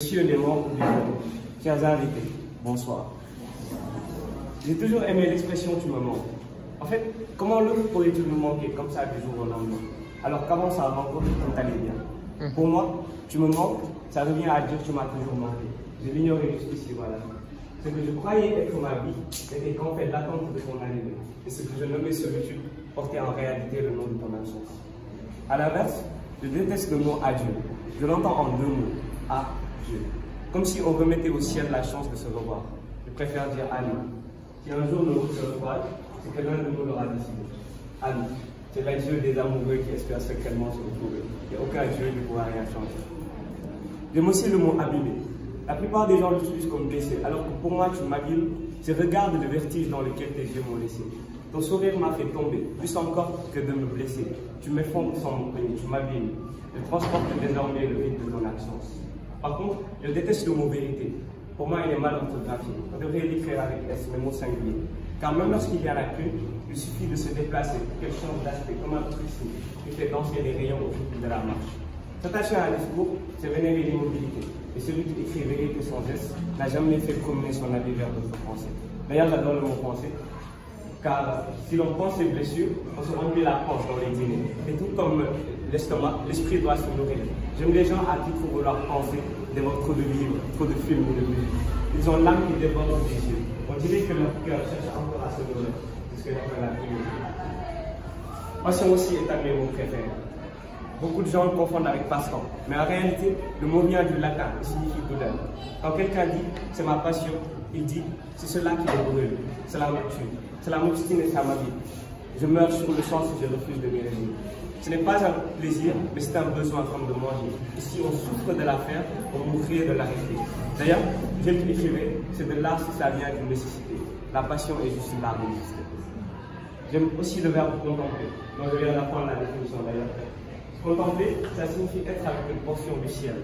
Monsieur les membres du bureau, chers invités, bonsoir. J'ai toujours aimé l'expression « tu me manques ». En fait, comment l'autre pourrait-il me manquer comme ça du jour au lendemain, alors qu'avant ça rencontre tout allait bien. Pour moi, tu me manques, ça revient à dire tu m'as toujours manqué. Je l'ignorais jusqu'ici, voilà. Ce que je croyais être ma vie n'était qu'en fait l'attente de ton arrivée. Et ce que je nommais solitude portait en réalité le nom de ton absence. À l'inverse, je déteste le mot adieu. Je l'entends en deux mots. Adieu. Comme si on remettait au ciel la chance de se revoir. Je préfère dire allez. Si un jour nos routes se revoient, c'est que l'un de nous l'aura décidé. Allez. C'est l'adieu des amoureux qui espèrent secrètement se retrouver. Et aucun adieu ne pourra rien changer. J'aime aussi le mot abîmé. La plupart des gens l'utilisent comme blessé, alors que pour moi, tu m'abîmes. C'est regarde le vertige dans lequel tes yeux m'ont laissé. Ton sourire m'a fait tomber, plus encore que de me blesser. Tu m'effondres sans me cogner, tu m'abîmes. Je transporte désormais le vide de ton absence. Par contre, je déteste le mot vérité. Pour moi, il est mal orthographié. On devrait l'écrire avec S, mais mot singulier. Car même lorsqu'il y a la pluie, il suffit de se déplacer, qu'elle change d'aspect, comme un prisme qui fait danser les rayons au fil de la marche. S'attacher à un discours, c'est vénérer l'immobilité. Et celui qui écrit vérité sans geste n'a jamais fait promener son avis vers d'autres pensées. D'ailleurs, j'adore le mot penser, car si l'on pense les blessures, on se remplit la panse dans les dîners. Et tout comme l'estomac, l'esprit doit se nourrir. J'aime les gens à qui il faut vouloir penser, dévorent trop de livres, trop de films ou de musique. Ils ont l'âme qui dévore des yeux. On dirait que leur cœur cherche encore à se nourrir, puisque leur cœur l'a plus. Passion aussi est un de mes mots préférés. Beaucoup de gens le confondent avec passe-temps, mais en réalité, le mot vient du latin et signifie douleur. Quand quelqu'un dit « c'est ma passion », il dit « c'est cela qui me brûle, cela me tue, cela m'obstine et ça m'habite. Je meurs sur le champ si je refuse de m'y résoudre. » Ce n'est pas un plaisir, mais c'est un besoin comme de manger. Et si on souffre de la faire, on mourrait de l'arrêter. D'ailleurs, j'aime écrire, c'est de l'art si ça vient d'une nécessité. La passion est juste l'art d'exister. J'aime aussi le verbe contempler, dont je viens d'apprendre la définition d'ailleurs. Contempler, ça signifie être avec une portion du ciel.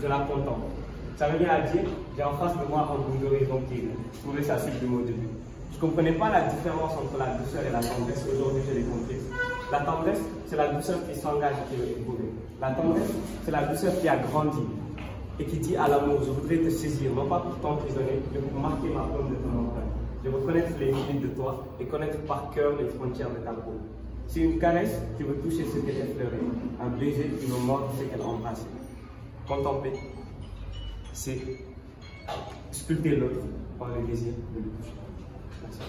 Je la contemple. Ça revient à dire, j'ai en face de moi un bout d'horizon qui je trouvais ça sublime au début. Je ne comprenais pas la différence entre la douceur et la tendresse. Aujourd'hui, je l'ai compris. La tendresse, c'est la douceur qui s'engage et qui est éprouvée. La tendresse, c'est la douceur qui a grandi et qui dit à l'amour, je voudrais te saisir, non pas pour t'emprisonner, mais pour marquer ma paume de ton empreinte. Je veux connaître les limites de toi et connaître par cœur les frontières de ta peau. C'est une caresse qui veut toucher ce qu'elle effleurait, un baiser qui veut mordre ce qu'elle embrasse. Contempler, c'est sculpter l'autre par le désir de le toucher. Merci.